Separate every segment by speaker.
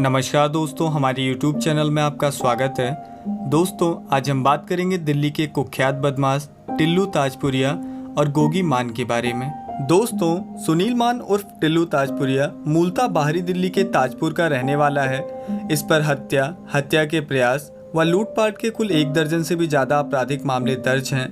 Speaker 1: नमस्कार दोस्तों, हमारे YouTube चैनल में आपका स्वागत है। दोस्तों, आज हम बात करेंगे दिल्ली के कुख्यात बदमाश टिल्लू ताजपुरिया और गोगी मान के बारे में। दोस्तों, सुनील मान उर्फ टिल्लू ताजपुरिया मूलतः बाहरी दिल्ली के ताजपुर का रहने वाला है। इस पर हत्या के प्रयास व लूटपाट के कुल 1 दर्जन से भी ज़्यादा आपराधिक मामले दर्ज हैं।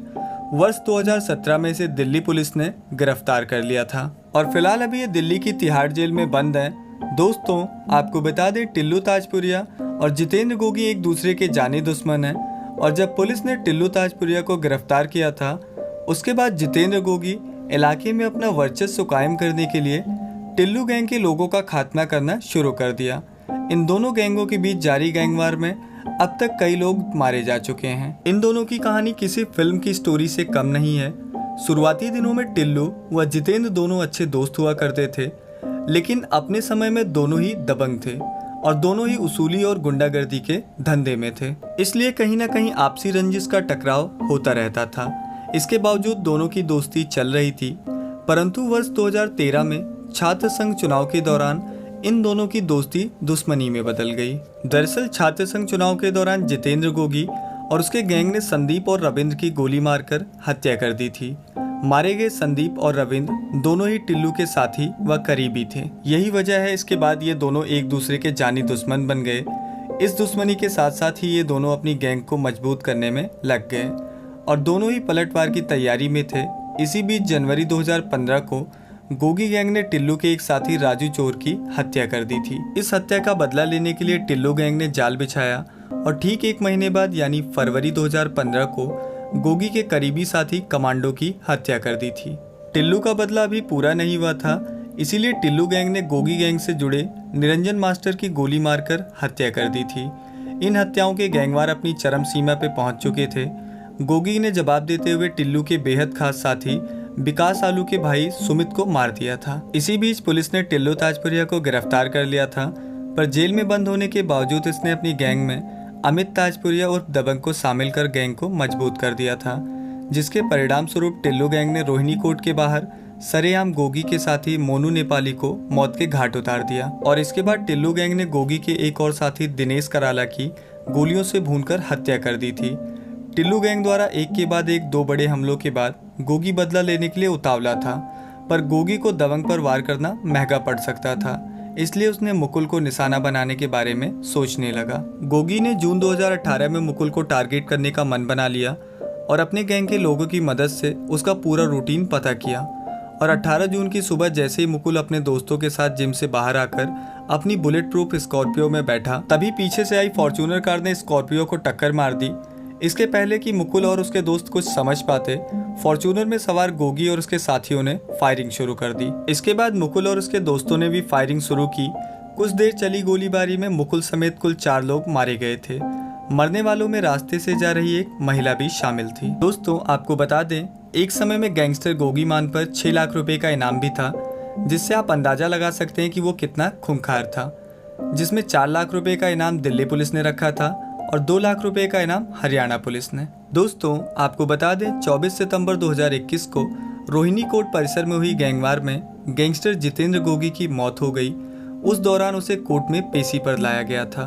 Speaker 1: वर्ष 2017 में इसे दिल्ली पुलिस ने गिरफ्तार कर लिया था और फिलहाल अभी ये दिल्ली की तिहाड़ जेल में बंद है। दोस्तों, आपको बता दें, टिल्लू ताजपुरिया और जितेंद्र गोगी एक दूसरे के जानी दुश्मन हैं और जब पुलिस ने टिल्लू ताजपुरिया को गिरफ्तार किया था, उसके बाद जितेंद्र गोगी इलाके में अपना वर्चस्व कायम करने के लिए टिल्लू गैंग के लोगों का खात्मा करना शुरू कर दिया। इन दोनों गैंगों के बीच जारी गैंगवार में अब तक कई लोग मारे जा चुके हैं। इन दोनों की कहानी किसी फिल्म की स्टोरी से कम नहीं है। शुरुआती दिनों में टिल्लू व जितेंद्र दोनों अच्छे दोस्त हुआ करते थे, लेकिन अपने समय में दोनों ही दबंग थे और दोनों ही उसूली और गुंडागर्दी के धंधे में थे। इसलिए कहीं ना कहीं आपसी रंजिश का टकराव होता रहता था। इसके बावजूद दोनों की दोस्ती चल रही थी, परंतु वर्ष 2013 में छात्र संघ चुनाव के दौरान इन दोनों की दोस्ती दुश्मनी में बदल गई। दरअसल छात्र संघ चुनाव के दौरान जितेंद्र गोगी और उसके गैंग ने संदीप और रविंद्र की गोली मारकर हत्या कर दी थी। मारे गए संदीप और रविंद्र दोनों ही टिल्लू के साथी व करीबी थे। यही वजह है इसके बाद ये दोनों एक दूसरे के जानी दुश्मन बन गए। इस दुश्मनी के साथ साथ ही ये दोनों अपनी गैंग को मजबूत करने में लग गए और दोनों ही पलटवार की तैयारी में थे। इसी बीच जनवरी 2015 को गोगी गैंग ने टिल्लू के एक साथी राजू चोर की हत्या कर दी थी। इस हत्या का बदला लेने के लिए टिल्लू गैंग ने जाल बिछाया और ठीक 1 महीने बाद यानी फरवरी 2015 को गोगी के करीबी साथी कमांडो की हत्या कर दी थी। टिल्लू का बदला अभी पूरा नहीं हुआ था, इसीलिए टिल्लू गैंग ने गोगी गैंग से जुड़े निरंजन मास्टर की गोली मारकर हत्या कर दी थी। इन हत्याओं के गैंगवार अपनी चरम सीमा पे पहुंच चुके थे। गोगी ने जवाब देते हुए टिल्लू के बेहद खास साथी विकास आलू के भाई सुमित को मार दिया था। इसी बीच पुलिस ने टिल्लू ताजपुरिया को गिरफ्तार कर लिया था, पर जेल में बंद होने के बावजूद इसने अपनी गैंग में अमित ताजपुरिया और दबंग को शामिल कर गैंग को मजबूत कर दिया था, जिसके परिणाम स्वरूप टिल्लू गैंग ने रोहिणी कोर्ट के बाहर सरेआम गोगी के साथी मोनू नेपाली को मौत के घाट उतार दिया। और इसके बाद टिल्लू गैंग ने गोगी के एक और साथी दिनेश कराला की गोलियों से भूनकर हत्या कर दी थी। टिल्लू गैंग द्वारा एक के बाद एक 2 बड़े हमलों के बाद गोगी बदला लेने के लिए उतावला था, पर गोगी को दबंग पर वार करना महंगा पड़ सकता था, इसलिए उसने मुकुल को निशाना बनाने के बारे में सोचने लगा। गोगी ने जून 2018 में मुकुल को टारगेट करने का मन बना लिया और अपने गैंग के लोगों की मदद से उसका पूरा रूटीन पता किया और 18 जून की सुबह जैसे ही मुकुल अपने दोस्तों के साथ जिम से बाहर आकर अपनी बुलेट प्रूफ स्कॉर्पियो में बैठा, तभी पीछे से आई फॉर्च्यूनर कार ने स्कॉर्पियो को टक्कर मार दी। इसके पहले कि मुकुल और उसके दोस्त कुछ समझ पाते, फॉर्च्यूनर में सवार गोगी और उसके साथियों ने फायरिंग शुरू कर दी। इसके बाद मुकुल और उसके दोस्तों ने भी फायरिंग शुरू की। कुछ देर चली गोलीबारी में मुकुल समेत कुल 4 लोग मारे गए थे। मरने वालों में रास्ते से जा रही एक महिला भी शामिल थी। दोस्तों, आपको बता दें, एक समय में गैंगस्टर गोगी मान पर 6 लाख रुपए का इनाम भी था, जिससे आप अंदाजा लगा सकते हैं कि वो कितना खूंखार था। जिसमें 4 लाख रुपए का इनाम दिल्ली पुलिस ने रखा था और 2 लाख रुपए का इनाम हरियाणा पुलिस ने। दोस्तों, आपको बता दें, 24 सितंबर 2021 को रोहिणी कोर्ट परिसर में हुई गैंगवार में गैंगस्टर जितेंद्र गोगी की मौत हो गई। उस दौरान उसे कोर्ट में पेशी पर लाया गया था।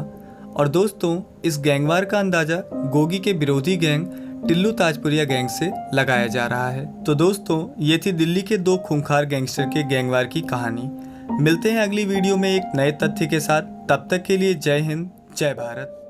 Speaker 1: और दोस्तों, इस गैंगवार का अंदाजा गोगी के विरोधी गैंग टिल्लू ताजपुरिया गैंग से लगाया जा रहा है। तो दोस्तों, ये थी दिल्ली के 2 खूंखार गैंगस्टर के गैंगवार की कहानी। मिलते हैं अगली वीडियो में एक नए तथ्य के साथ। तब तक के लिए जय हिंद, जय भारत।